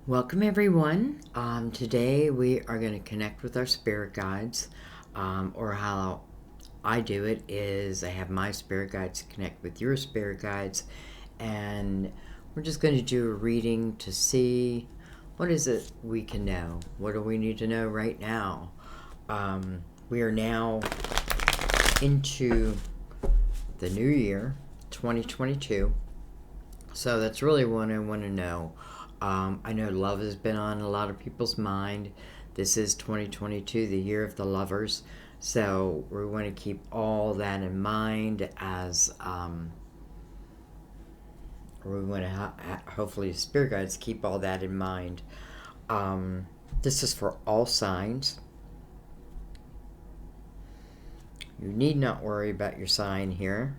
Welcome everyone. Today we are going to connect with our spirit guides, or how I do it is I have my spirit guides connect with your spirit guides, and we're just going to do a reading to see what is it we can know. What do we need to know right now? We are now into the new year, 2022. So that's really what I want to know. I know love has been on a lot of people's mind. This is 2022, the year of the lovers. So we want to keep all that in mind as we want to hopefully spirit guides keep all that in mind. This is for all signs. You need not worry about your sign here.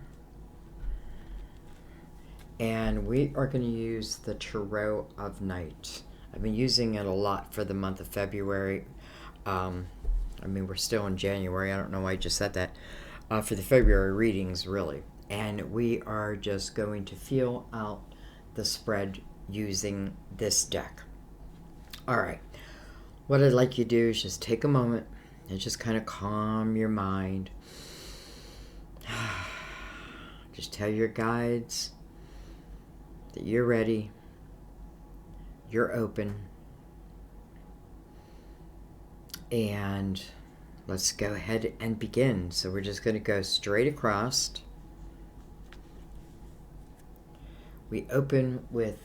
And we are going to use the Tarot of Night. I've been using it a lot for the month of February. We're still in January. I don't know why I just said that. For the February readings, really. And we are just going to feel out the spread using this deck. All right. What I'd like you to do is just take a moment and just kind of calm your mind. Just tell your guides that you're ready, you're open, and let's go ahead and begin. So we're just going to go straight across. We open with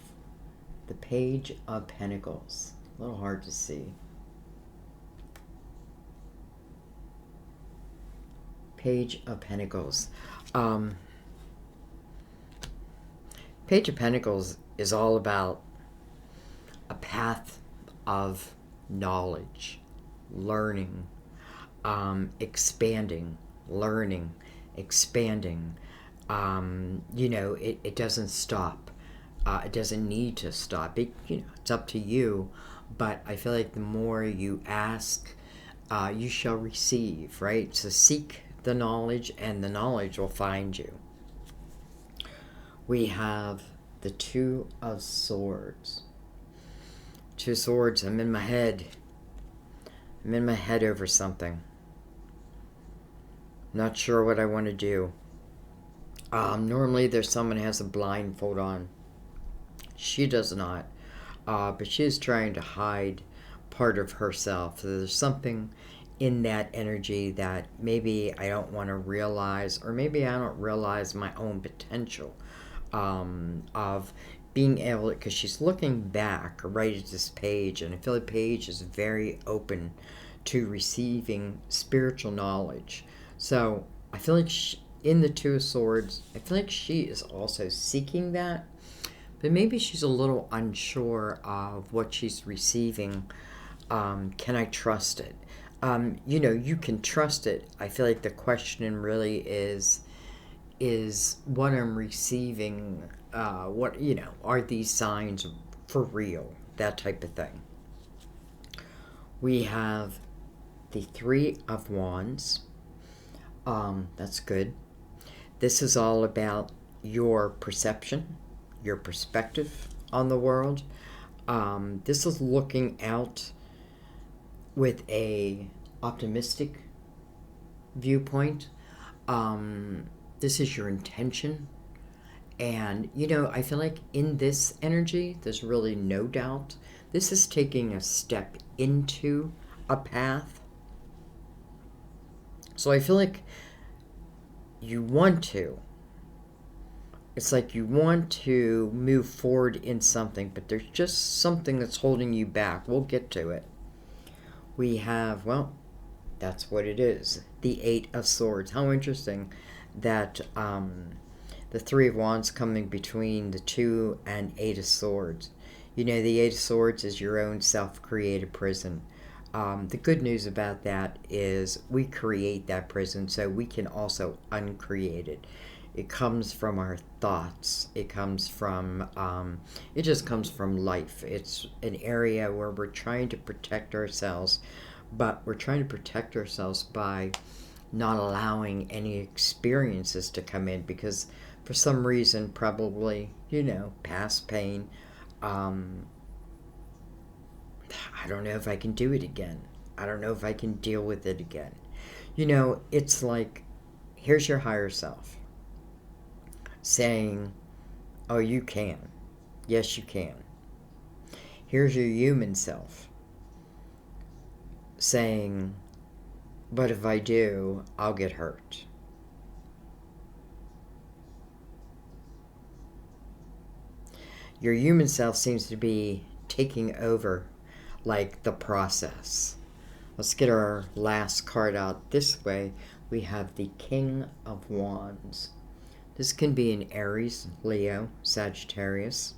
the Page of Pentacles. A little hard to see. Page of Pentacles. Page of Pentacles is all about a path of knowledge, learning, expanding, learning, expanding. It doesn't stop. It doesn't need to stop. It's up to you. But I feel like the more you ask, you shall receive, right? So seek the knowledge, and the knowledge will find you. We have the Two of Swords. Two Swords, I'm in my head. I'm in my head over something. Not sure what I want to do. Normally there's someone who has a blindfold on. She does not. But she is trying to hide part of herself. So there's something in that energy that maybe I don't want to realize, or maybe I don't realize my own potential. Of being able to, because she's looking back right at this page, and I feel like page is very open to receiving spiritual knowledge. So I feel like in the Two of Swords, I feel like she is also seeking that, but maybe she's a little unsure of what she's receiving. Can I trust it? You can trust it. I feel like the question really is what I'm receiving, are these signs for real? That type of thing. We have the Three of Wands. That's good. This is all about your perception, your perspective on the world. This is looking out with a optimistic viewpoint. This is your intention. And, I feel like in this energy, there's really no doubt. This is taking a step into a path. So I feel like you want to. It's like you want to move forward in something, but there's just something that's holding you back. We'll get to it. We have, that's what it is. The Eight of Swords. How interesting that the Three of Wands coming between the Two and Eight of Swords. The Eight of Swords is your own self-created prison. The good news about that is we create that prison, so we can also uncreate it. It comes from our thoughts. It comes from, it just comes from life. It's an area where we're trying to protect ourselves, but we're trying to protect ourselves by not allowing any experiences to come in, because for some reason, probably, past pain, I don't know if I can do it again. I don't know if I can deal with it again. You know, it's like, here's your higher self saying, oh, you can. Yes, you can. Here's your human self saying, but if I do, I'll get hurt. Your human self seems to be taking over, like, the process. Let's get our last card out this way. We have the King of Wands. This can be an Aries, Leo, Sagittarius.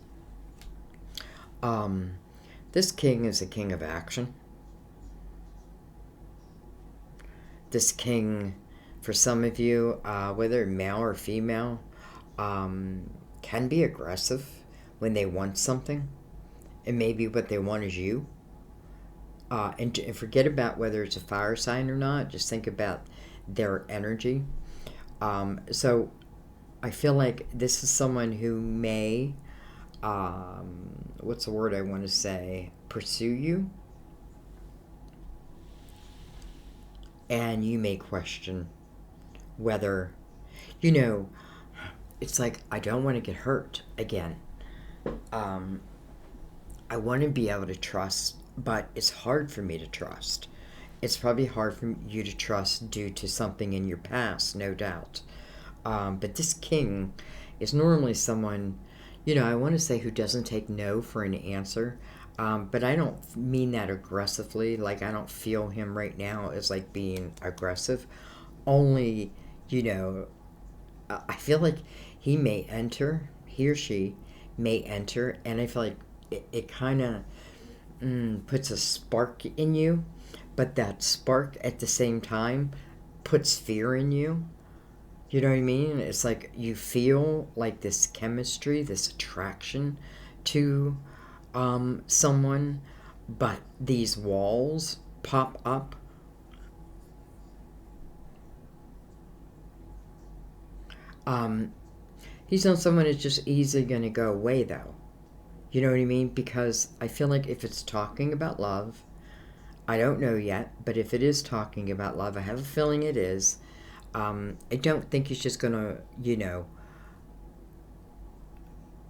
This king is a king of action. This king, for some of you, whether male or female, can be aggressive when they want something. And maybe what they want is you. And forget about whether it's a fire sign or not. Just think about their energy. So I feel like this is someone who may, what's the word I want to say, pursue you. And you may question whether, you know, it's like, I don't want to get hurt again. I want to be able to trust, but it's hard for me to trust. It's probably hard for you to trust due to something in your past, no doubt. But this king is normally someone, you know, I want to say who doesn't take no for an answer. But I don't mean that aggressively. Like, I don't feel him right now as like being aggressive. Only, you know, I feel like he or she may enter, and I feel like it kind of puts a spark in you, but that spark at the same time puts fear in you. You know what I mean? It's like you feel like this chemistry, this attraction to someone, but these walls pop up. He's not someone that's just easily going to go away, though. You know what I mean? Because I feel like if it's talking about love, I don't know yet, but if it is talking about love, I have a feeling it is. I don't think he's just going to, you know,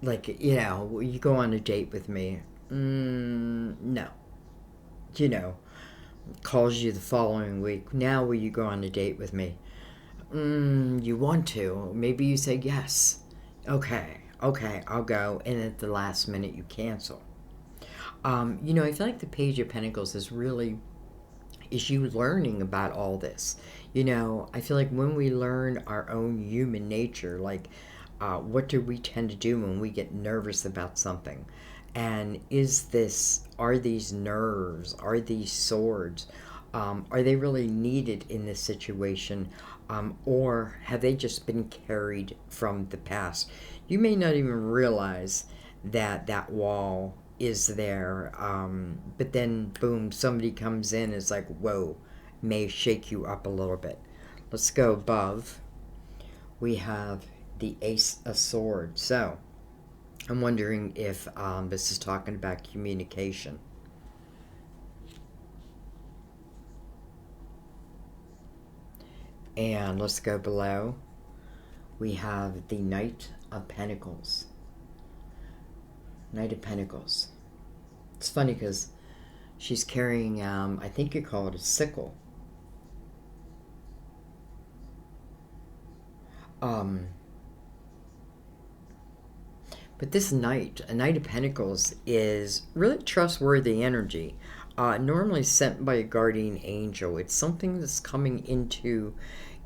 like, you know, will you go on a date with me? No. You know, calls you the following week. Now will you go on a date with me? You want to. Maybe you say yes. Okay, I'll go. And at the last minute you cancel. You know, I feel like the Page of Pentacles is you learning about all this. You know, I feel like when we learn our own human nature, like, what do we tend to do when we get nervous about something? And are these nerves, are these swords, are they really needed in this situation? Or have they just been carried from the past? You may not even realize that wall is there, but then boom, somebody comes in and it's like, whoa, may shake you up a little bit. Let's go above. We have the Ace of Swords. So I'm wondering if this is talking about communication. And let's go below. We have the Knight of Pentacles. Knight of Pentacles. It's funny because she's carrying, I think you call it a sickle. But this knight, a Knight of Pentacles, is really trustworthy energy. Normally sent by a guardian angel. It's something that's coming into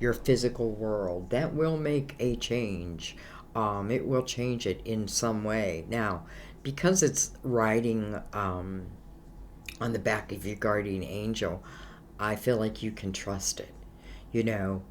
your physical world that will make a change. It will change it in some way. Now, because it's riding on the back of your guardian angel, I feel like you can trust it. You know,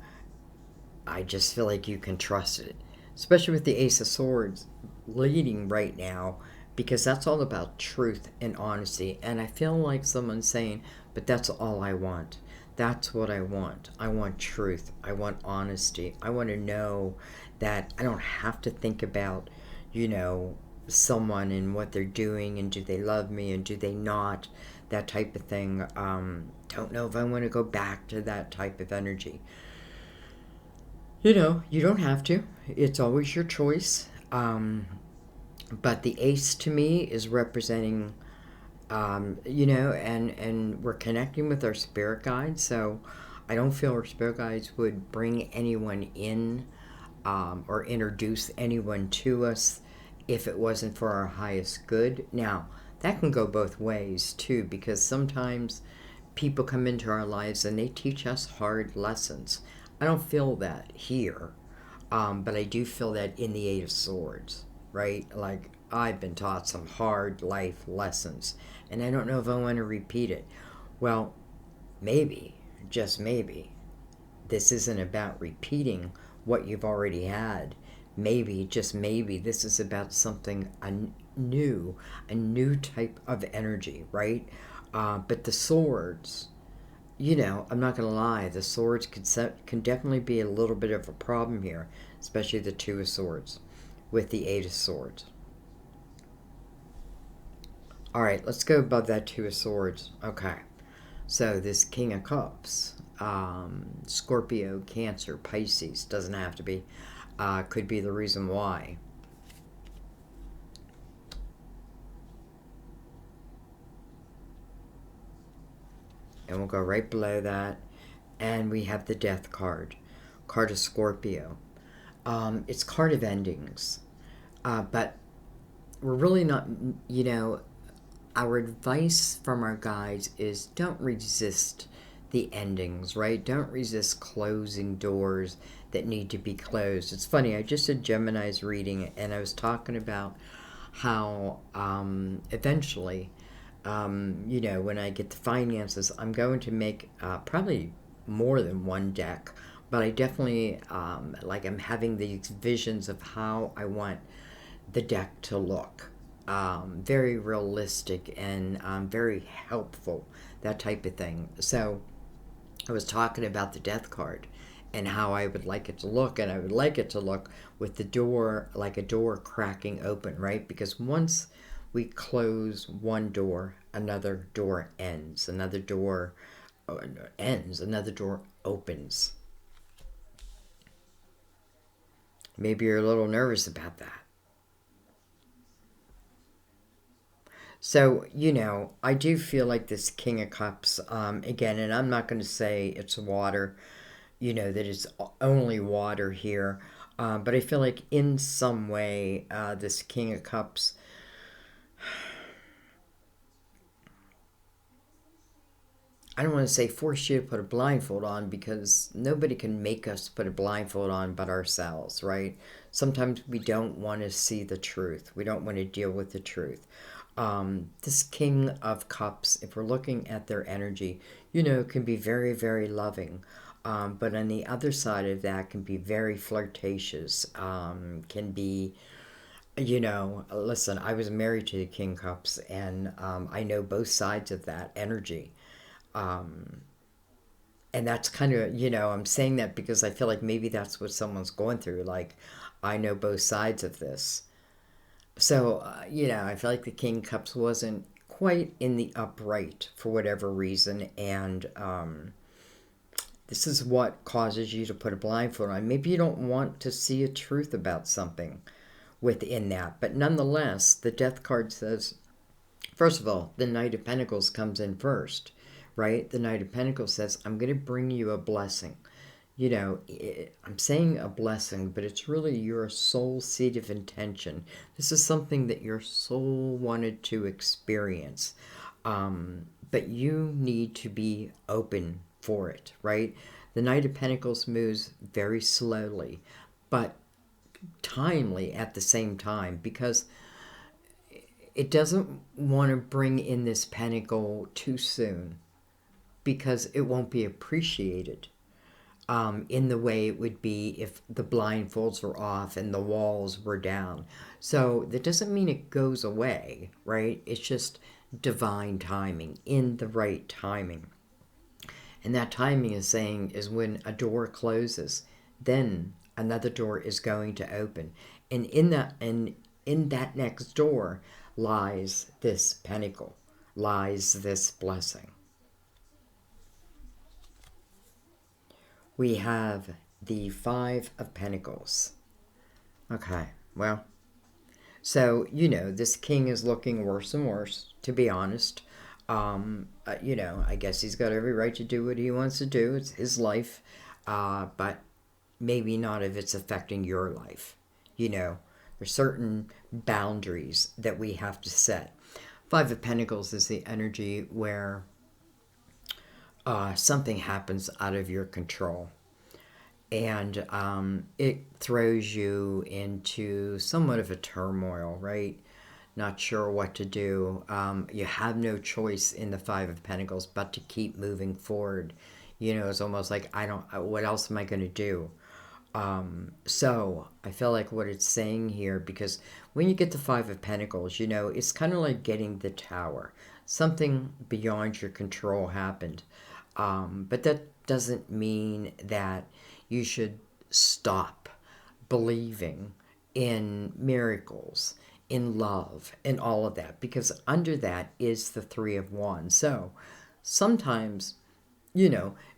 I just feel like you can trust it. Especially with the Ace of Swords leading right now, because that's all about truth and honesty. And I feel like someone's saying, but that's all I want. That's what I want. I want truth. I want honesty. I want to know that I don't have to think about, you know, someone and what they're doing and do they love me and do they not. that type of thing. Don't know if I want to go back to that type of energy. You know, you don't have to. It's always your choice. But the ace to me is representing, you know, and we're connecting with our spirit guides. So I don't feel our spirit guides would bring anyone in, or introduce anyone to us if it wasn't for our highest good. Now, that can go both ways too, because sometimes people come into our lives and they teach us hard lessons. I don't feel that here, but I do feel that in the Eight of Swords, right? Like, I've been taught some hard life lessons, and I don't know if I want to repeat it. Well, maybe, just maybe, this isn't about repeating what you've already had. Maybe, just maybe, this is about something a new type of energy, right? But the swords, you know, I'm not going to lie, the swords can definitely be a little bit of a problem here, especially the Two of Swords with the Eight of Swords. All right, let's go above that Two of Swords. Okay, so this King of Cups, Scorpio, Cancer, Pisces, doesn't have to be, could be the reason why. And we'll go right below that. And we have the Death card, card of Scorpio. It's card of endings. But we're really not, you know, our advice from our guides is don't resist the endings, right? Don't resist closing doors that need to be closed. It's funny, I just did Gemini's reading and I was talking about how eventually, you know, when I get the finances, I'm going to make probably more than one deck, but I definitely, like, I'm having these visions of how I want the deck to look. Very realistic and very helpful, that type of thing. So I was talking about the Death card and how I would like it to look, and I would like it to look with the door, like a door cracking open, right? Because once we close one door, another door ends, another door ends, another door opens. Maybe you're a little nervous about that. So, you know, I do feel like this King of Cups, again, and I'm not going to say it's water, you know, that it's only water here, but I feel like in some way, this King of Cups, I don't want to say force you to put a blindfold on, because nobody can make us put a blindfold on but ourselves, right? Sometimes we don't want to see the truth. We don't want to deal with the truth. This King of Cups, if we're looking at their energy, you know, can be very, very loving. But on the other side of that can be very flirtatious, can be, you know, listen, I was married to the King Cups, and I know both sides of that energy. Um, and that's kind of, you know, I'm saying that because I feel like maybe that's what someone's going through. Like, I know both sides of this. So, you know, I feel like the King Cups wasn't quite in the upright for whatever reason. And this is what causes you to put a blindfold on. Maybe you don't want to see a truth about something within that. But nonetheless, the Death card says, first of all, the Knight of Pentacles comes in first, right? The Knight of Pentacles says, I'm going to bring you a blessing. You know, I'm saying a blessing, but it's really your soul seed of intention. This is something that your soul wanted to experience. But you need to be open for it, right? The Knight of Pentacles moves very slowly, but timely at the same time, because it doesn't want to bring in this pentacle too soon, because it won't be appreciated in the way it would be if the blindfolds were off and the walls were down. So that doesn't mean it goes away, right? It's just divine timing, in the right timing. And that timing is saying is when a door closes, then another door is going to open. And in that next door lies this pentacle. lies this blessing. We have the Five of Pentacles. Okay, well, so, this king is looking worse and worse, to be honest. I guess he's got every right to do what he wants to do. It's his life. But maybe not if it's affecting your life. There's certain boundaries that we have to set. Five of Pentacles is the energy where something happens out of your control. And it throws you into somewhat of a turmoil, right? Not sure what to do. You have no choice in the Five of Pentacles but to keep moving forward. It's almost like, what else am I going to do? So I feel like what it's saying here, because when you get the Five of Pentacles, it's kind of like getting the Tower. Something beyond your control happened. But that doesn't mean that you should stop believing in miracles, in love, and all of that, because under that is the Three of Wands. So sometimes,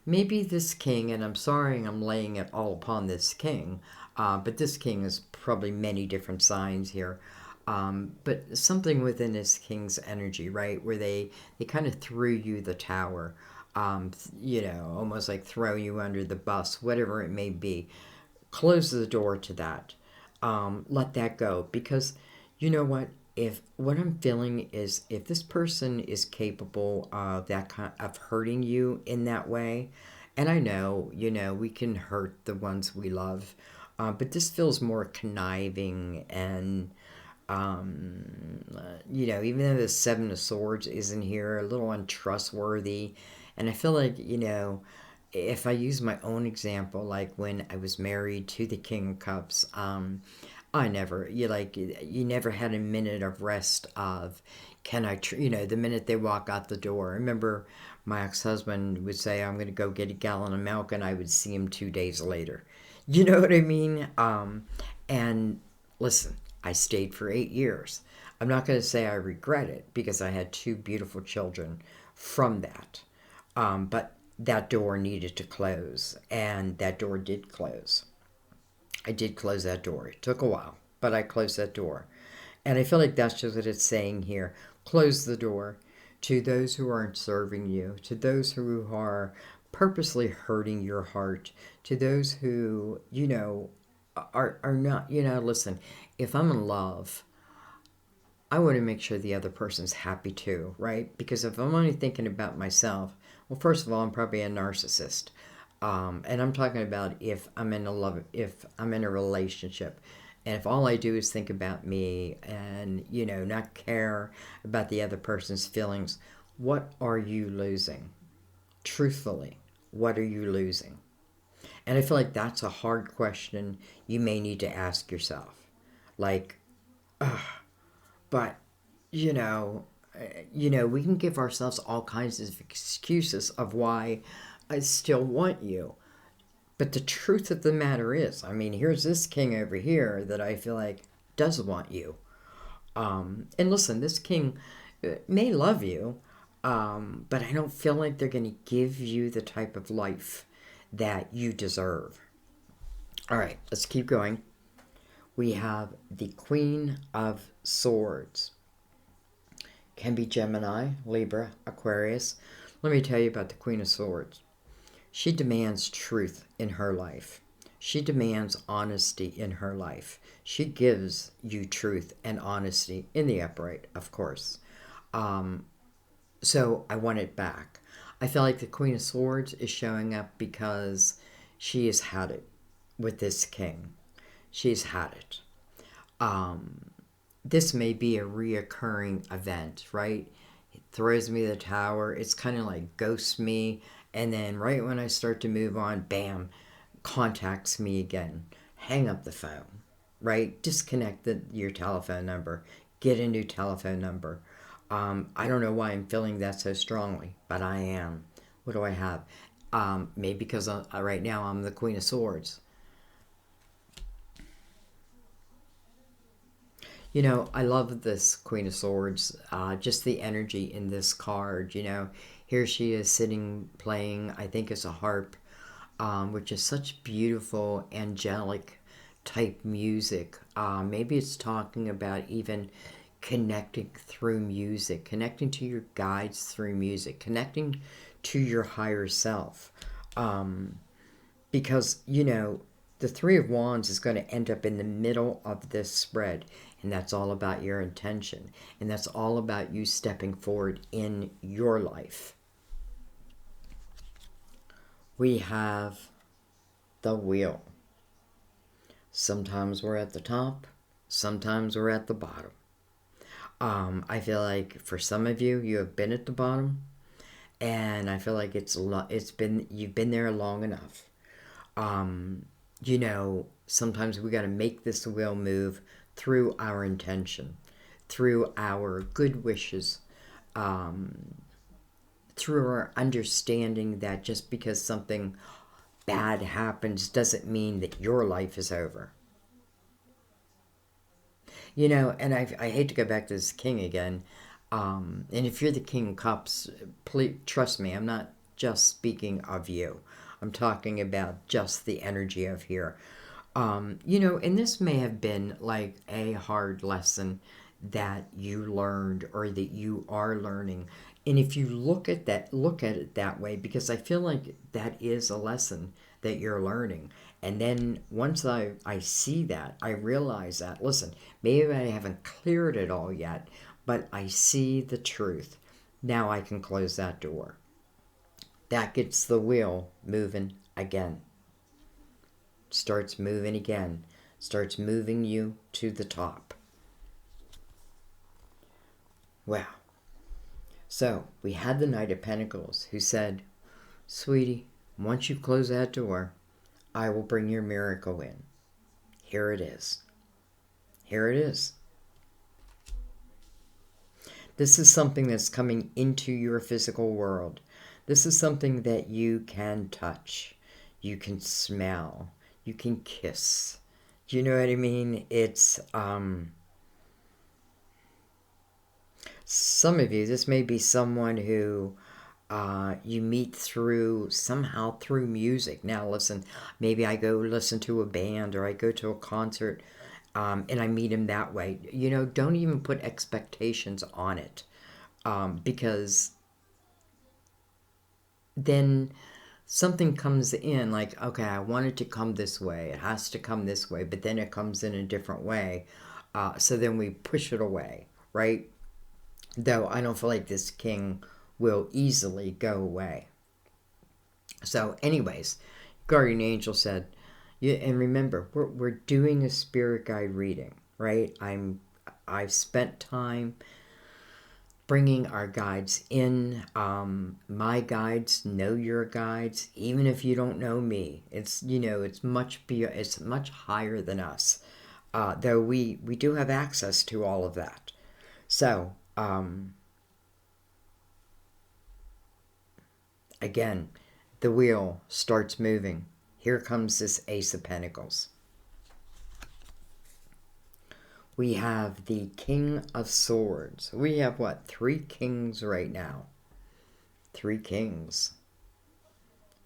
maybe this king, and I'm sorry I'm laying it all upon this king, but this king is probably many different signs here. But something within this king's energy, right, where they kind of threw you the tower, almost like throw you under the bus, whatever it may be. Close the door to that. Let that go, because you know what? If what I'm feeling is, if this person is capable of that kind of hurting you in that way, and I know, we can hurt the ones we love, but this feels more conniving and, even though the Seven of Swords isn't here, a little untrustworthy. And I feel like, if I use my own example, like when I was married to the King of Cups, you never had a minute of rest of, the minute they walk out the door. I remember my ex-husband would say, I'm going to go get a gallon of milk, and I would see him 2 days later. You know what I mean? And listen, I stayed for 8 years. I'm not going to say I regret it, because I had two beautiful children from that. But that door needed to close, and that door did close. I did close that door. It took a while, but I closed that door. And I feel like that's just what it's saying here. Close the door to those who aren't serving you, to those who are purposely hurting your heart, to those who, are not, listen, if I'm in love, I want to make sure the other person's happy too, right? Because if I'm only thinking about myself, well, first of all, I'm probably a narcissist. And I'm talking about if I'm in a relationship, and if all I do is think about me and, not care about the other person's feelings, what are you losing? Truthfully, what are you losing? And I feel like that's a hard question you may need to ask yourself. Like, but, you know, we can give ourselves all kinds of excuses of why I still want you. But the truth of the matter is, here's this king over here that I feel like does want you. And listen, this king may love you, but I don't feel like they're going to give you the type of life that you deserve. All right, let's keep going. We have the Queen of Swords. Can be Gemini, Libra, Aquarius. Let me tell you about the Queen of Swords. She demands truth in her life. She demands honesty in her life. She gives you truth and honesty in the upright, of course. So I want it back. I feel like the Queen of Swords is showing up because she has had it with this king. She's had it. This may be a reoccurring event, right? It throws me the tower. It's kind of like ghosts me. And then right when I start to move on, bam, contacts me again. Hang up the phone, right? Disconnect your telephone number. Get a new telephone number. I don't know why I'm feeling that so strongly, but I am. What do I have? Maybe because right now I'm the Queen of Swords. I love this Queen of Swords, just the energy in this card. Here she is sitting playing, I think it's a harp, which is such beautiful, angelic type music. Maybe it's talking about even connecting through music, connecting to your guides through music, connecting to your higher self. Because, the Three of Wands is going to end up in the middle of this spread. And that's all about your intention. And that's all about you stepping forward in your life. We have the wheel. Sometimes we're at the top. Sometimes we're at the bottom. I feel like for some of you, you have been at the bottom. And I feel like you've been there long enough. Sometimes we got to make this wheel move through our intention, through our good wishes, through our understanding that just because something bad happens doesn't mean that your life is over. And I hate to go back to this king again. And if you're the King of Cups, please trust me, I'm not just speaking of you. I'm talking about just the energy of here. And this may have been like a hard lesson that you learned or that you are learning. And if you look at it that way, because I feel like that is a lesson that you're learning. And then once I see that, I realize that, listen, maybe I haven't cleared it all yet, but I see the truth. Now I can close that door. That gets the wheel moving again. Starts moving again. Starts moving you to the top. Wow. So we had the Knight of Pentacles who said, sweetie, once you close that door, I will bring your miracle in. Here it is. Here it is. This is something that's coming into your physical world. This is something that you can touch. You can smell. You can kiss. Do you know what I mean? It's, some of you, this may be someone who you meet somehow through music. Now listen, maybe I go listen to a band or I go to a concert and I meet him that way. Don't even put expectations on it because then something comes in like, okay, I want it to come this way. It has to come this way, but then it comes in a different way. So then we push it away, right? Though I don't feel like this king will easily go away. So anyways, guardian angel said, yeah, and remember, we're doing a spirit guide reading, right? I've spent time bringing our guides in. My guides know your guides, even if you don't know me. It's it's much higher than us. Though we do have access to all of that. So again, the wheel starts moving. Here comes this Ace of Pentacles. We have the King of Swords. We have what? 3 kings right now. 3 kings.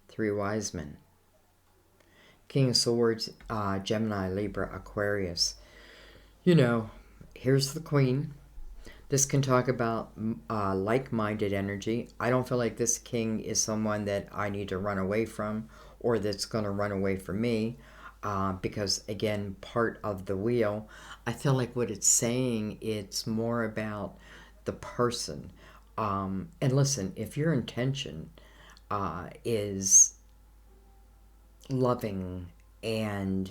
3 wise men. King of Swords, Gemini, Libra, Aquarius. Here's the Queen. This can talk about like-minded energy. I don't feel like this king is someone that I need to run away from or that's going to run away from me because, again, part of the wheel, I feel like what it's saying, it's more about the person. And listen, if your intention is loving and,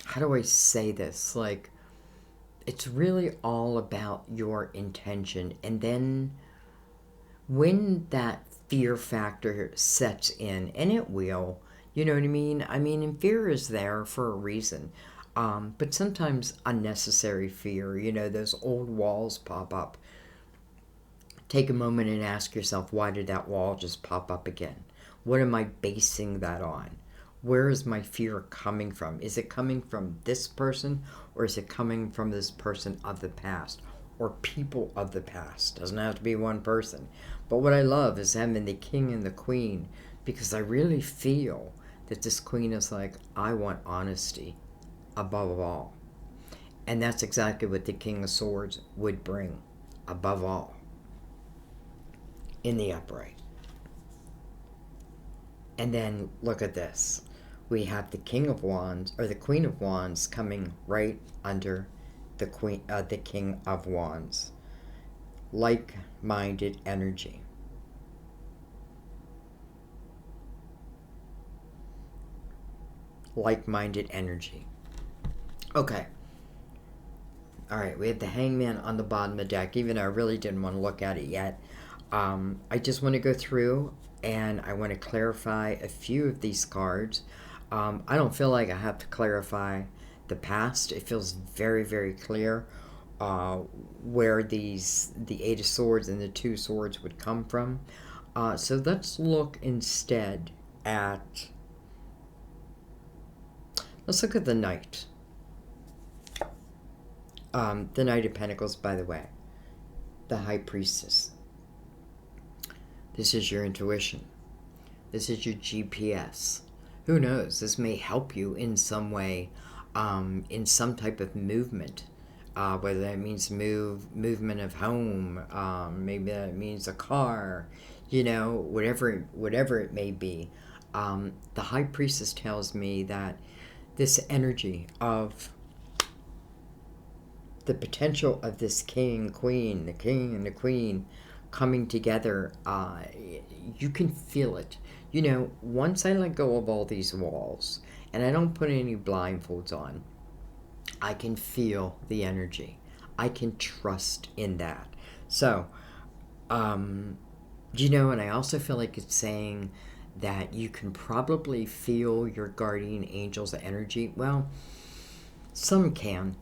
how do I say this? Like, it's really all about your intention. And then when that fear factor sets in, and it will, you know what I mean? And fear is there for a reason. But sometimes unnecessary fear, those old walls pop up. Take a moment and ask yourself, why did that wall just pop up again? What am I basing that on? Where is my fear coming from? Is it coming from this person or is it coming from this person of the past or people of the past? Doesn't have to be one person. But what I love is having the king and the queen, because I really feel that this queen is like, I want honesty above all. And that's exactly what the King of Swords would bring, above all, in the upright. And then look at this. We have the King of Wands, or the Queen of Wands, coming right under the King of Wands. Like-minded energy. Like-minded energy. Okay. All right, we have the Hangman on the bottom of the deck, even though I really didn't want to look at it yet. I just want to go through and I want to clarify a few of these cards. I don't feel like I have to clarify the past. It feels very, very clear where the Eight of Swords and the Two Swords would come from. So let's look instead at... Let's look at the Knight. The Knight of Pentacles, by the way. The High Priestess. This is your intuition. This is your GPS. Who knows? This may help you in some way, in some type of movement. Whether that means movement of home, maybe that means a car, whatever it may be. The High Priestess tells me that this energy of the potential of this king, queen, the king and the queen coming together, you can feel it. Once I let go of all these walls and I don't put any blindfolds on, I can feel the energy. I can trust in that. So, and I also feel like it's saying that you can probably feel your guardian angel's energy. Well, some can.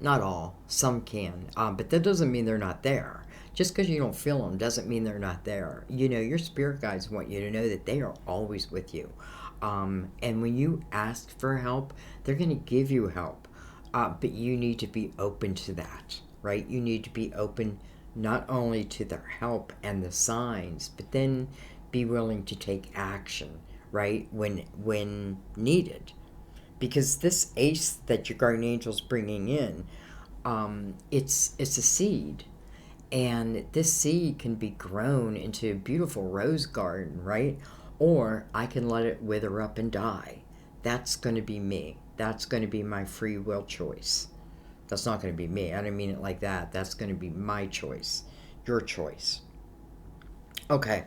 Not all. Some can. But that doesn't mean they're not there. Just because you don't feel them doesn't mean they're not there. Your spirit guides want you to know that they are always with you. And when you ask for help, they're going to give you help. But you need to be open to that, right? You need to be open not only to their help and the signs, but then be willing to take action, right? When needed. Because this ace that your guardian angel's bringing in, it's a seed. And this seed can be grown into a beautiful rose garden, right? Or I can let it wither up and die. That's going to be me. That's going to be my free will choice. That's not going to be me. I don't mean it like that. That's going to be my choice. Your choice. Okay.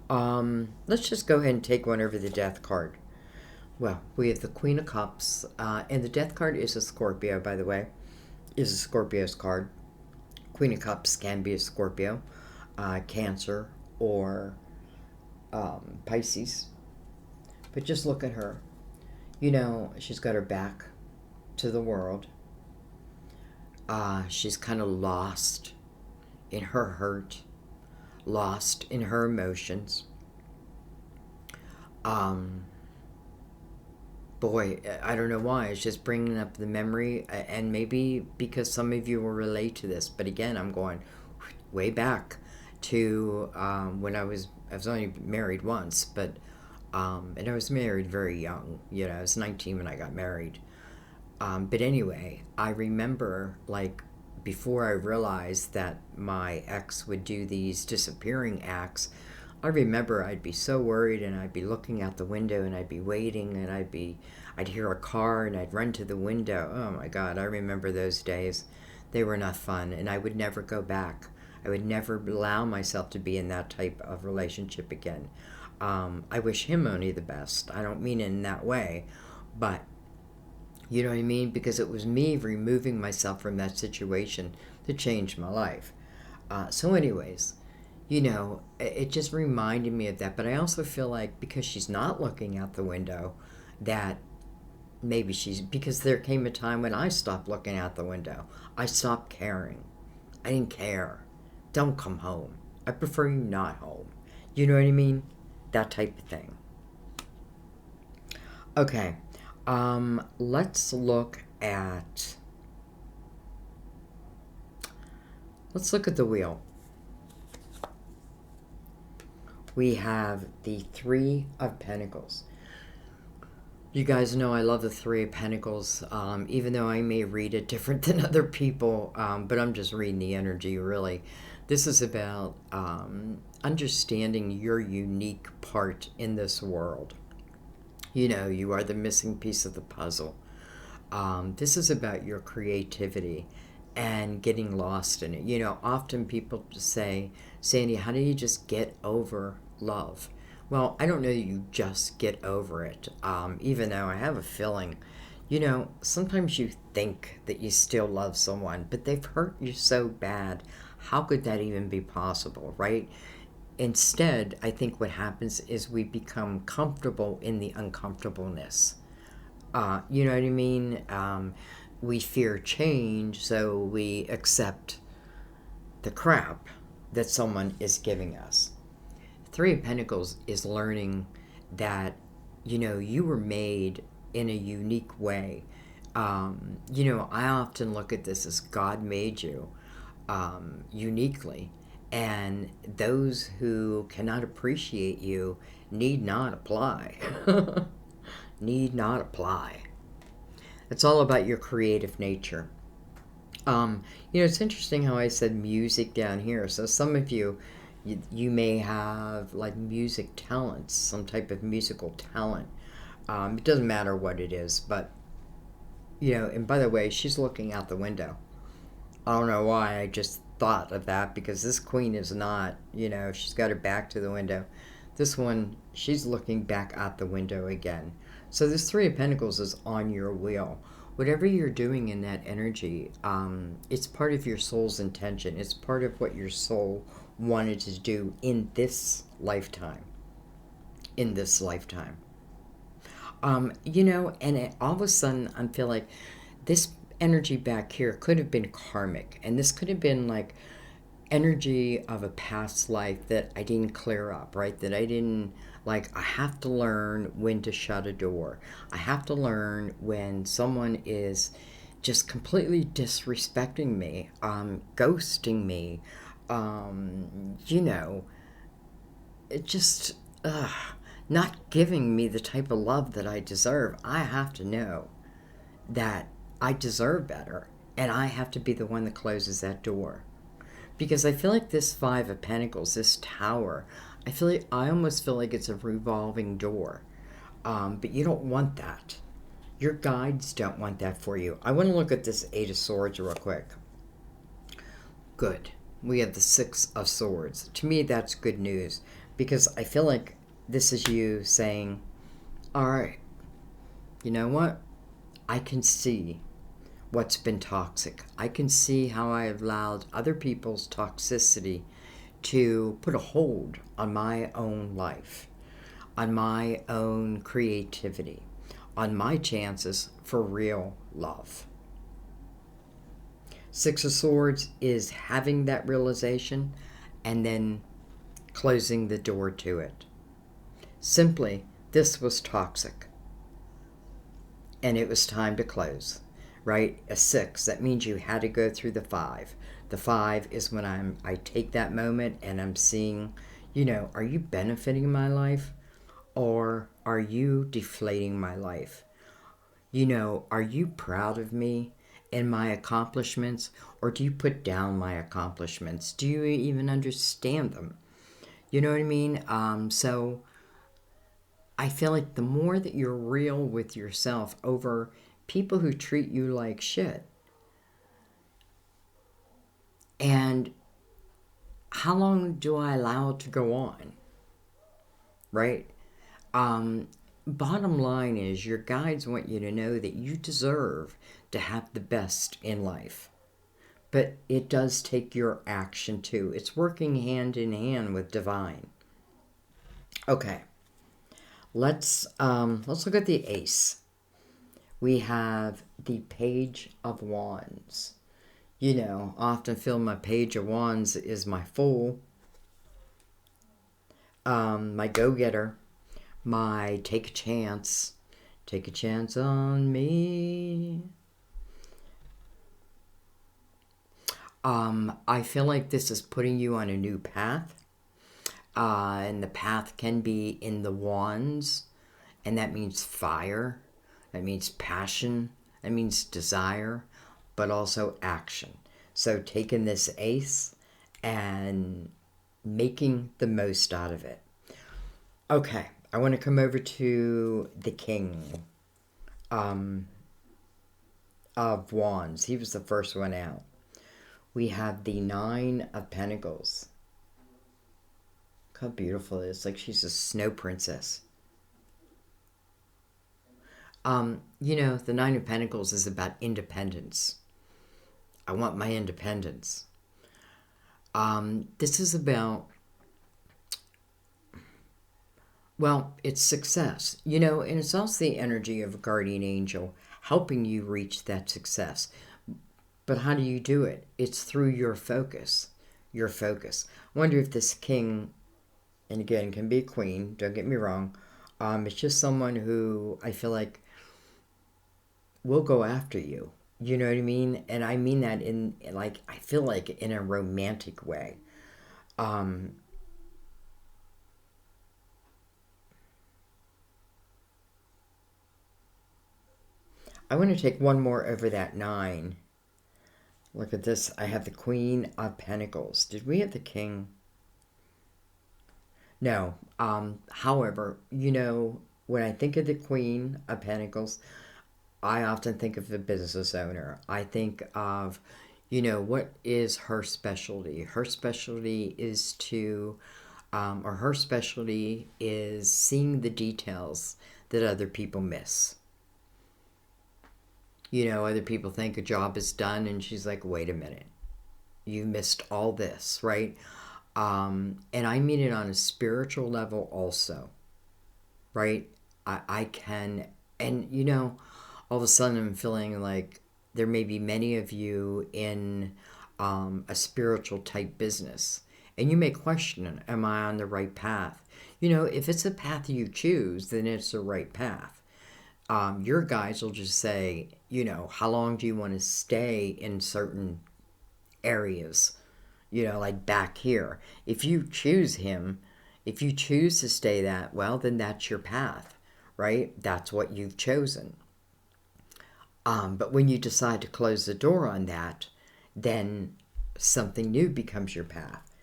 Let's just go ahead and take one over the Death card. Well, we have the Queen of Cups. And the Death card is a Scorpio, by the way. Is a Scorpio's card. Queen of Cups can be a Scorpio, Cancer, or Pisces. But just look at her. She's got her back to the world. She's kind of lost in her hurt, lost in her emotions. Boy, I don't know why. It's just bringing up the memory, and maybe because some of you will relate to this. But again, I'm going way back to when I was only married once, but and I was married very young. I was 19 when I got married. But anyway, I remember before I realized that my ex would do these disappearing acts. I remember I'd be so worried, and I'd be looking out the window, and I'd be waiting, and I'd hear a car, and I'd run to the window. Oh my God, I remember those days. They were not fun, and I would never go back. I would never allow myself to be in that type of relationship again. I wish him only the best. I don't mean it in that way, but you know what I mean? Because it was me removing myself from that situation that changed my life. So anyways, it just reminded me of that. But I also feel like because she's not looking out the window, that maybe because there came a time when I stopped looking out the window. I stopped caring. I didn't care. Don't come home. I prefer you not home. You know what I mean? That type of thing. Okay. Let's look at, let's look at the wheel. We have the Three of Pentacles. You guys know I love the Three of Pentacles, even though I may read it different than other people, but I'm just reading the energy, really. This is about understanding your unique part in this world. You know, you are the missing piece of the puzzle. This is about your creativity and getting lost in it. You know, often people say, Sandy, how do you just get over love? Well, I don't know that you just get over it, even though I have a feeling, you know, sometimes you think that you still love someone, but they've hurt you so bad. How could that even be possible, right? Instead, I think what happens is we become comfortable in the uncomfortableness. You know what I mean? We fear change, so we accept the crap that someone is giving us. Three of Pentacles is learning that, you know, you were made in a unique way. You know, I often look at this as God made you uniquely, and those who cannot appreciate you need not apply. Need not apply. It's all about your creative nature. You know, it's interesting how I said music down here. So some of you may have like music talents, some type of musical talent. It doesn't matter what it is, but you know. And by the way, she's looking out the window. I don't know why. I just thought of that because this queen is not. You know, she's got her back to the window. This one, she's looking back out the window again. So this Three of Pentacles is on your wheel. Whatever you're doing in that energy, it's part of your soul's intention. It's part of what your soul wanted to do in this lifetime. In this lifetime. You know, and all of a sudden, I feel like this energy back here could have been karmic. And this could have been like energy of a past life that I didn't clear up, right? That I didn't, like, I have to learn when to shut a door. I have to learn when someone is just completely disrespecting me, ghosting me, you know, it just, not giving me the type of love that I deserve. I have to know that I deserve better, and I have to be the one that closes that door. Because I feel like this Five of Pentacles, this tower, I almost feel like it's a revolving door. But you don't want that. Your guides don't want that for you. I want to look at this Eight of Swords real quick. Good. We have the Six of Swords. To me, that's good news. Because I feel like this is you saying, all right, you know what? I can see what's been toxic. I can see how I have allowed other people's toxicity to put a hold on my own life, on my own creativity, on my chances for real love. Six of Swords is having that realization and then closing the door to it. Simply, this was toxic and it was time to close. Right? A 6, that means you had to go through the 5. The 5 is when I take that moment and I'm seeing, you know, are you benefiting my life or are you deflating my life? You know, are you proud of me and my accomplishments, or do you put down my accomplishments? Do you even understand them? You know what I mean? So I feel like the more that you're real with yourself over people who treat you like shit, and how long do I allow it to go on, right? Bottom line is your guides want you to know that you deserve to have the best in life, but it does take your action too. It's working hand in hand with divine. Okay, let's look at the Ace. We have the Page of Wands. You know, I often feel my Page of Wands is my fool, my go-getter, my take a chance on me. I feel like this is putting you on a new path. And the path can be in the wands, and that means fire, that means passion, that means desire, but also action. So taking this ace and making the most out of it. Okay, I want to come over to the king um, of wands. He was the first one out. We have the Nine of Pentacles. Look how beautiful it is. Like she's a snow princess. The Nine of Pentacles is about independence. I want my independence. This is about, well, it's success, and it's also the energy of a guardian angel helping you reach that success. But how do you do it? It's through your focus. Your focus. I wonder if this king, and again, can be a queen, don't get me wrong, it's just someone who I feel like will go after you. You know what I mean? And I mean that I feel like in a romantic way. Um, I want to take one more over that nine. Look at this. I have the Queen of Pentacles. Did we have the King? No. However, when I think of the Queen of Pentacles, I often think of the business owner. I think of, what is her specialty? Her specialty is her specialty is seeing the details that other people miss. Other people think a job is done, and she's like, wait a minute, you missed all this, right? And I mean it on a spiritual level also, right? I can, and all of a sudden I'm feeling like there may be many of you in a spiritual type business, and you may question, am I on the right path? If it's a path you choose, then it's the right path. Your guys will just say, how long do you want to stay in certain areas, like back here. If you choose him, if you choose to stay that, well, then that's your path, right? That's what you've chosen. But when you decide to close the door on that, then something new becomes your path.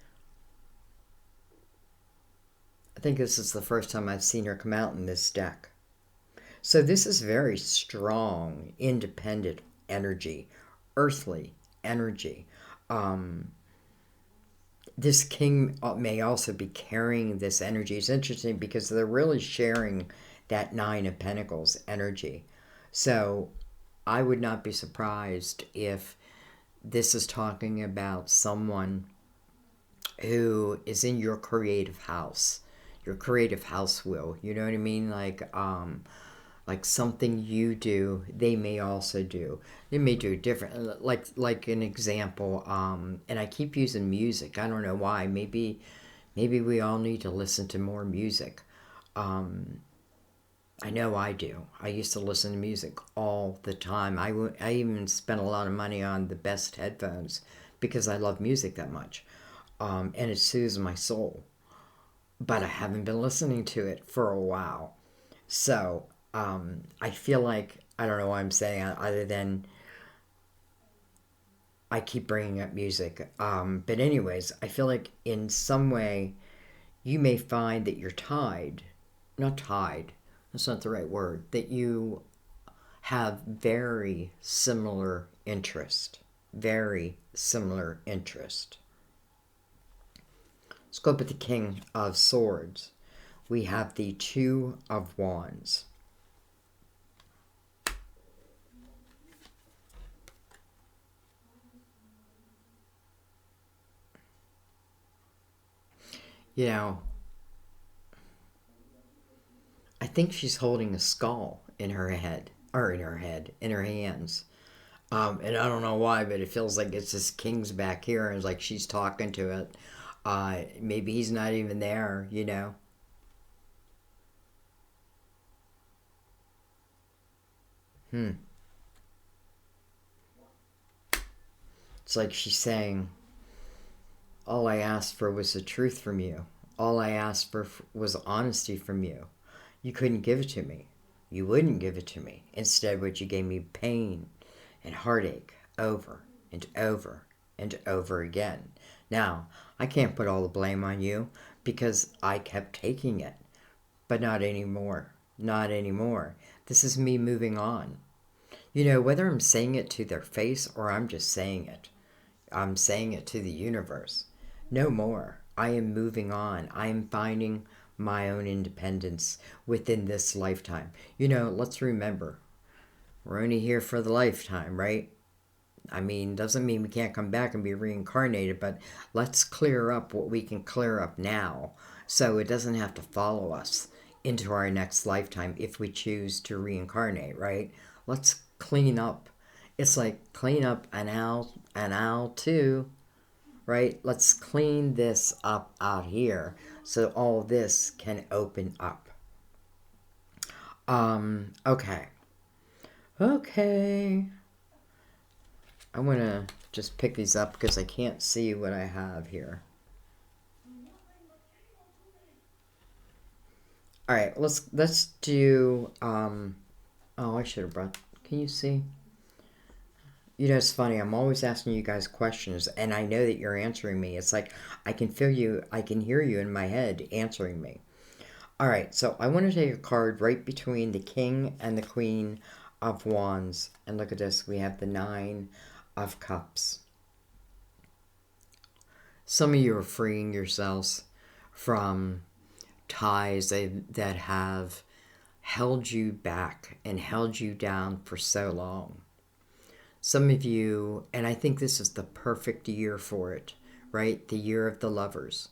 I think this is the first time I've seen her come out in this deck. So this is very strong, independent energy, earthly energy. This king may also be carrying this energy. It's interesting because they're really sharing that Nine of Pentacles energy. So I would not be surprised if this is talking about someone who is in your creative house, your creative house will. You know what I mean? Like something you do, they may also do. They may do different. Like an example. And I keep using music. I don't know why. Maybe we all need to listen to more music. I know I do. I used to listen to music all the time. I even spent a lot of money on the best headphones because I love music that much. And it soothes my soul. But I haven't been listening to it for a while. So I feel like, I don't know what I'm saying other than I keep bringing up music. But anyways, I feel like in some way you may find that you're not tied, that's not the right word, that you have very similar interest. Very similar interest. Let's go up with the King of Swords. We have the Two of Wands. I think she's holding a skull in her head, or in her hands. And I don't know why, but it feels like it's this king's back here, and it's like she's talking to it. Maybe he's not even there. It's like she's saying, all I asked for was the truth from you. All I asked for was honesty from you. You couldn't give it to me. You wouldn't give it to me. Instead, what you gave me pain and heartache over and over and over again. Now, I can't put all the blame on you because I kept taking it. But not anymore. Not anymore. This is me moving on. You know, whether I'm saying it to their face or I'm just saying it, I'm saying it to the universe. No more. I am moving on. I am finding my own independence within this lifetime. You know, let's remember, we're only here for the lifetime, right? I mean, doesn't mean we can't come back and be reincarnated, but let's clear up what we can clear up now so it doesn't have to follow us into our next lifetime if we choose to reincarnate, right? Let's clean up. It's like clean up an owl too, right? Let's clean this up out here so all this can open up. Okay. Okay. I want to just pick these up because I can't see what I have here. All right, let's do oh, I should have brought. Can you see? You know, it's funny. I'm always asking you guys questions, and I know that you're answering me. It's like I can feel you, I can hear you in my head answering me. All right, so I want to take a card right between the King and the Queen of Wands. And look at this. We have the Nine of Cups. Some of you are freeing yourselves from ties that have held you back and held you down for so long. Some of you, and I think this is the perfect year for it, right? The year of the lovers.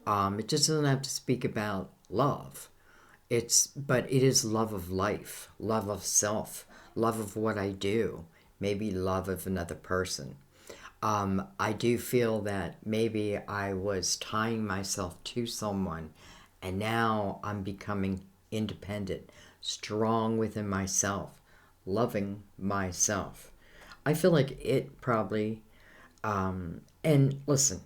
It just doesn't have to speak about love. But it is love of life, love of self, love of what I do, maybe love of another person. I do feel that maybe I was tying myself to someone and now I'm becoming independent, strong within myself, loving myself. I feel like it probably, and listen,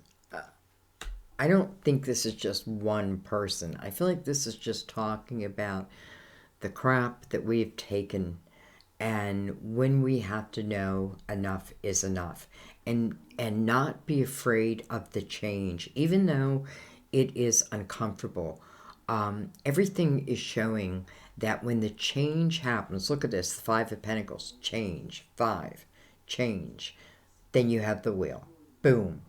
I don't think this is just one person. I feel like this is just talking about the crap that we've taken and when we have to know enough is enough and not be afraid of the change even though it is uncomfortable. Everything is showing that when the change happens, look at this, the Five of Pentacles, change, five, change, then you have the wheel, boom,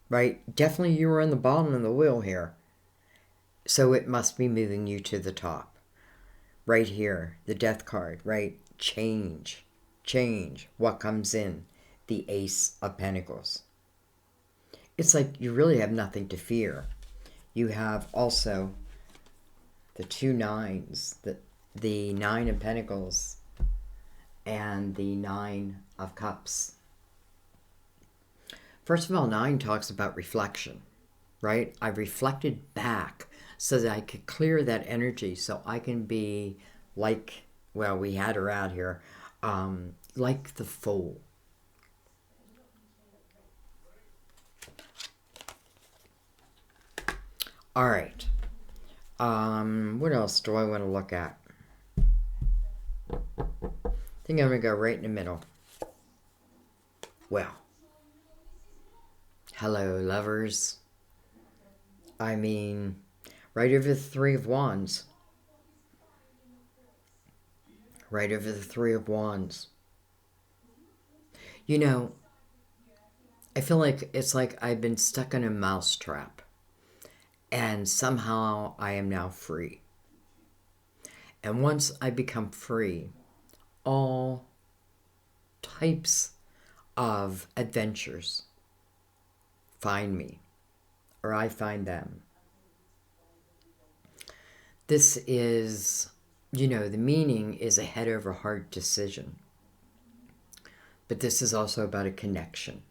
right? Definitely you were on the bottom of the wheel here, so it must be moving you to the top. Right here, the Death card, right? Change. Change. What comes in? The Ace of Pentacles. It's like you really have nothing to fear. You have also the two nines, the Nine of Pentacles and the Nine of Cups. First of all, nine talks about reflection, right? I reflected back so that I could clear that energy so I can be like, well, we had her out here, like the fool. All right. What else do I want to look at? I think I'm going to go right in the middle. Well, hello, lovers. I mean, right over the Three of Wands. Right over the Three of Wands. You know, I feel like it's like I've been stuck in a mousetrap. And somehow I am now free. And once I become free, all types of adventures find me, or I find them. This is, you know, the meaning is a head over heart decision. But this is also about a connection.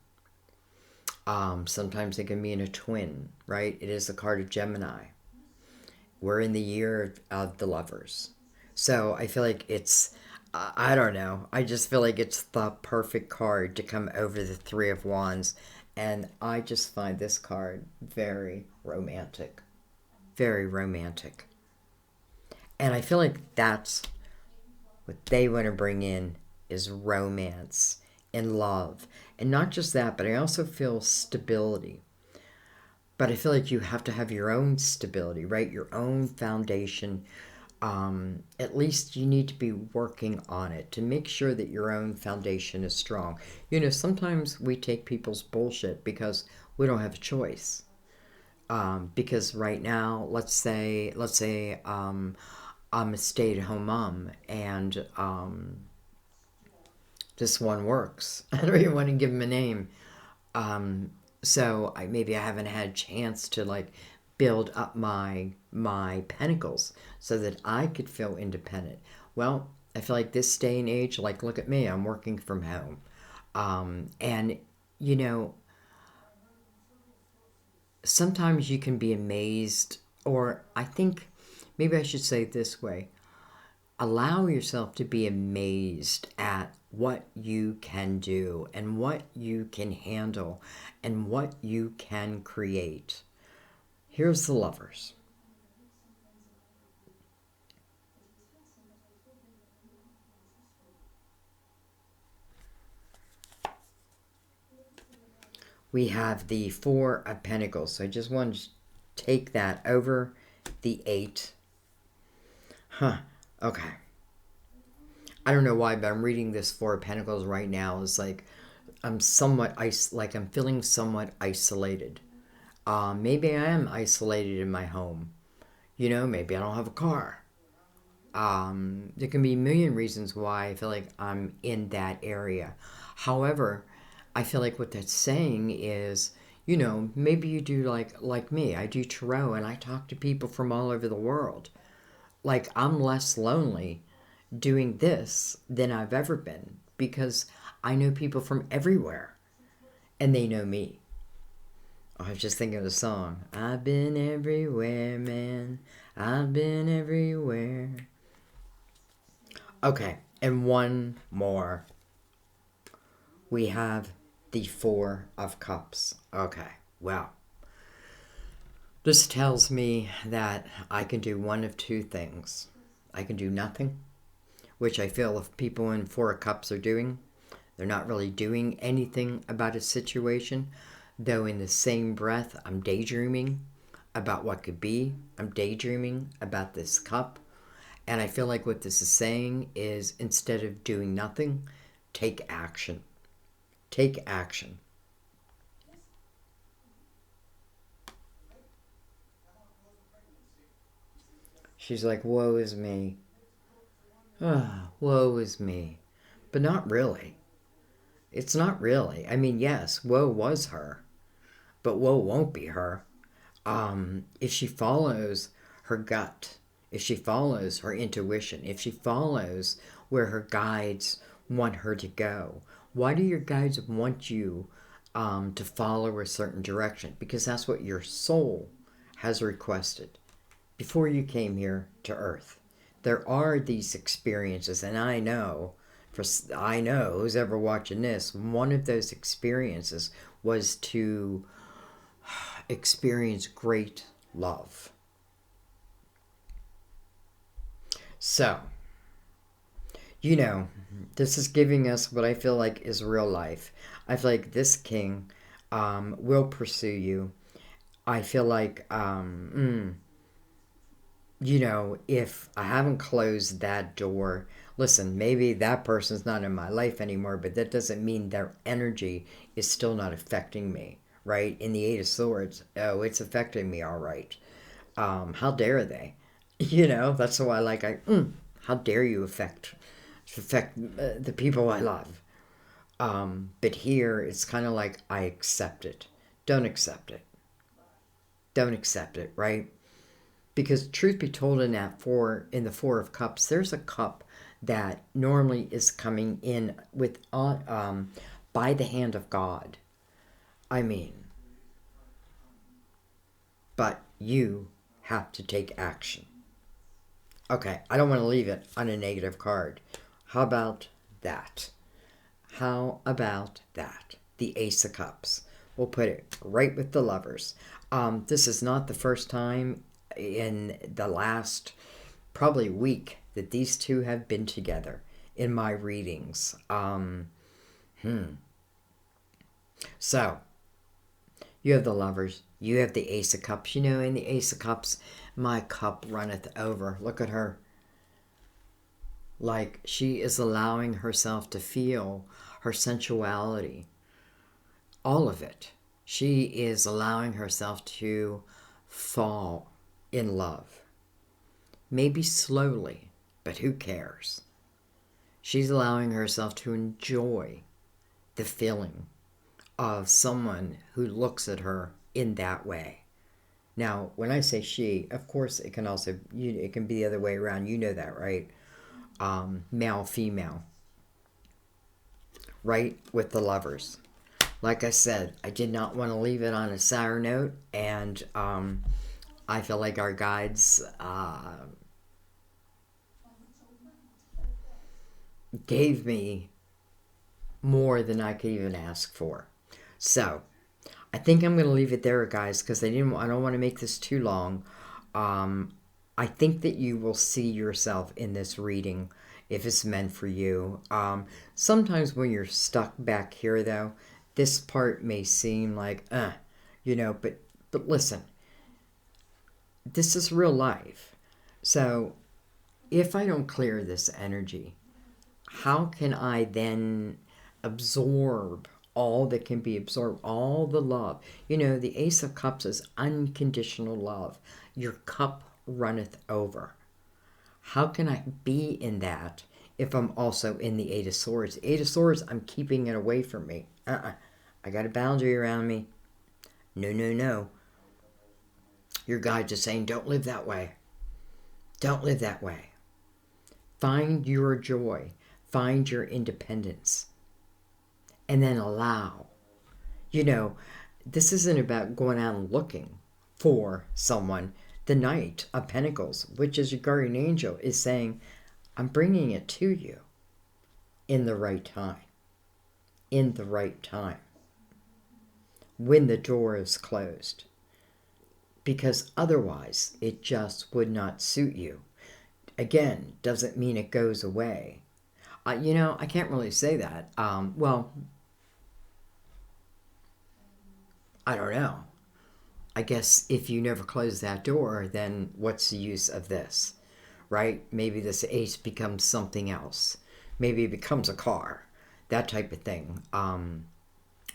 Sometimes it can mean a twin, right? It is the card of Gemini. We're in the year of the lovers. So I feel like it's I don't know. I just feel like it's the perfect card to come over the Three of Wands. And I just find this card very romantic. Very romantic. And I feel like that's what they want to bring in is romance and love. And not just that, but I also feel stability. But I feel like you have to have your own stability, right? Your own foundation. At least you need to be working on it to make sure that your own foundation is strong. You know, sometimes we take people's bullshit because we don't have a choice. Because right now, let's say, I'm a stay-at-home mom, and this one works. I don't even want to give him a name. Um, so maybe I haven't had a chance to like build up my pentacles so that I could feel independent. Well, I feel like this day and age, like look at me, I'm working from home, and you know sometimes you can be amazed, or I think maybe I should say it this way: allow yourself to be amazed at what you can do and what you can handle and what you can create. Here's the Lovers. We have the Four of Pentacles. So I just want to take that over the Eight. Huh. Okay. I don't know why, but I'm reading this Four of Pentacles right now. It's like I'm feeling somewhat isolated. Maybe I am isolated in my home. You know, maybe I don't have a car. There can be a million reasons why I feel like I'm in that area. However, I feel like what that's saying is, you know, maybe you do like me. I do tarot and I talk to people from all over the world. Like I'm less lonely doing this than I've ever been because I know people from everywhere and they know me. Oh, I was just thinking of the song. I've been everywhere, man. I've been everywhere. Okay, and one more. We have the Four of Cups. Okay, well, this tells me that I can do one of two things. I can do nothing, which I feel if people in Four of Cups are doing, they're not really doing anything about a situation, though in the same breath, I'm daydreaming about what could be. I'm daydreaming about this cup. And I feel like what this is saying is instead of doing nothing, take action. Take action. She's like, woe is me. Ah, woe is me. But not really. It's not really. I mean, yes, woe was her, but woe won't be her. If she follows her gut, if she follows her intuition, if she follows where her guides want her to go. Why do your guides want you to follow a certain direction? Because that's what your soul has requested before you came here to Earth. There are these experiences, and I know who's ever watching this, one of those experiences was to experience great love. So, you know, this is giving us what I feel like is real life. I feel like this king will pursue you. I feel like, you know, if I haven't closed that door, listen, maybe that person's not in my life anymore, but that doesn't mean their energy is still not affecting me, right? In the Eight of Swords, oh, it's affecting me all right. How dare they? You know, that's why how dare you affect the people I love. But here it's kind of like I accept it. Don't accept it. Don't accept it, right? Because truth be told, in the Four of Cups, there's a cup that normally is coming in with by the hand of God. I mean, but you have to take action. Okay, I don't want to leave it on a negative card. How about that? How about that? The Ace of Cups. We'll put it right with the Lovers. This is not the first time in the last probably week that these two have been together in my readings. So, you have the Lovers. You have the Ace of Cups. You know, in the Ace of Cups, my cup runneth over. Look at her. Like she is allowing herself to feel her sensuality. All of it. She is allowing herself to fall in love. Maybe slowly, but who cares? She's allowing herself to enjoy the feeling of someone who looks at her in that way. Now, when I say she, of course, it can also it can be the other way around. You know that, right? Male, female, right? With the Lovers. Like I said, I did not want to leave it on a sour note, and I feel like our guides gave me more than I could even ask for. So, I think I'm going to leave it there, guys, because I don't want to make this too long. I think that you will see yourself in this reading if it's meant for you. Sometimes when you're stuck back here, though, this part may seem like, but listen, this is real life. So if I don't clear this energy, how can I then absorb all that can be absorbed, all the love? You know, the Ace of Cups is unconditional love. Your cup runneth over. How can I be in that if I'm also in the Eight of Swords? Eight of Swords, I'm keeping it away from me. I got a boundary around me. No, no, no. Your guides are saying, don't live that way. Don't live that way. Find your joy. Find your independence. And then allow. You know, this isn't about going out and looking for someone. The Knight of Pentacles, which is your guardian angel, is saying, I'm bringing it to you in the right time. In the right time. When the door is closed. Because otherwise, it just would not suit you. Again, doesn't mean it goes away. I can't really say that. Well, I don't know. I guess if you never close that door, then what's the use of this, right? Maybe this ace becomes something else. Maybe it becomes a car, that type of thing.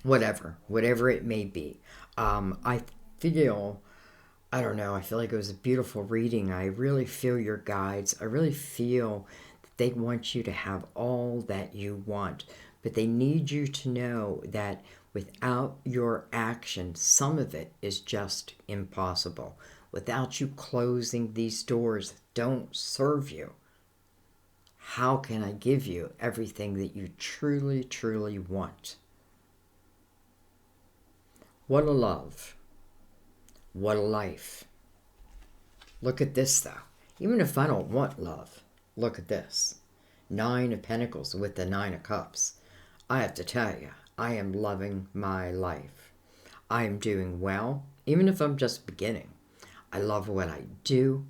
Whatever it may be. I feel like it was a beautiful reading. I really feel your guides. I really feel that they want you to have all that you want, but they need you to know that without your action, some of it is just impossible. Without you closing these doors that don't serve you, how can I give you everything that you truly, truly want? What a love. What a life. Look at this, though. Even if I don't want love, look at this. 9 of Pentacles with the 9 of Cups. I have to tell you, I am loving my life. I am doing well, even if I'm just beginning. I love what I do.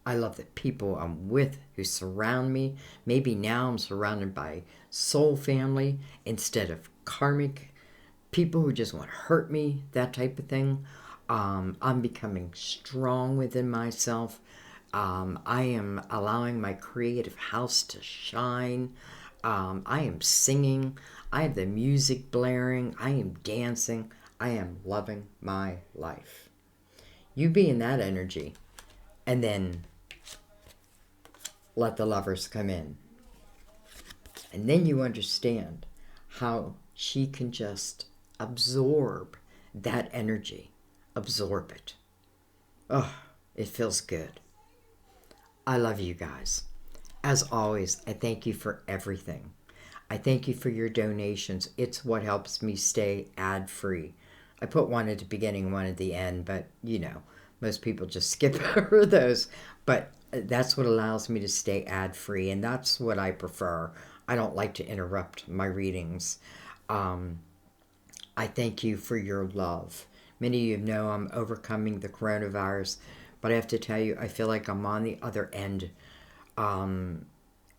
I love the people I'm with who surround me. Maybe now I'm surrounded by soul family instead of karmic people who just want to hurt me, that type of thing. I'm becoming strong within myself. I am allowing my creative house to shine. I am singing. I have the music blaring. I am dancing. I am loving my life. You be in that energy, and then let the Lovers come in. And then you understand how she can just absorb that energy. Absorb it. Oh, it feels good. I love you guys. As always, I thank you for everything. I thank you for your donations. It's what helps me stay ad-free. I put one at the beginning, one at the end, but Most people just skip over those, but that's what allows me to stay ad-free, and that's what I prefer. I don't like to interrupt my readings. Um, I thank you for your love. Many of you know I'm overcoming the coronavirus, but I have to tell you, I feel like I'm on the other end. Um,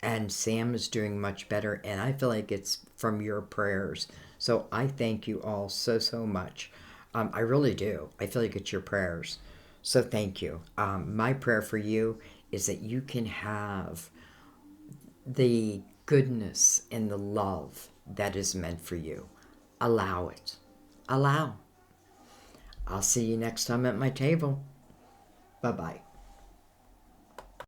and Sam is doing much better, and I feel like it's from your prayers. So I thank you all so, so much. I really do. I feel like it's your prayers. So thank you. My prayer for you is that you can have the goodness and the love that is meant for you. Allow it. Allow. I'll see you next time at my table. Bye bye.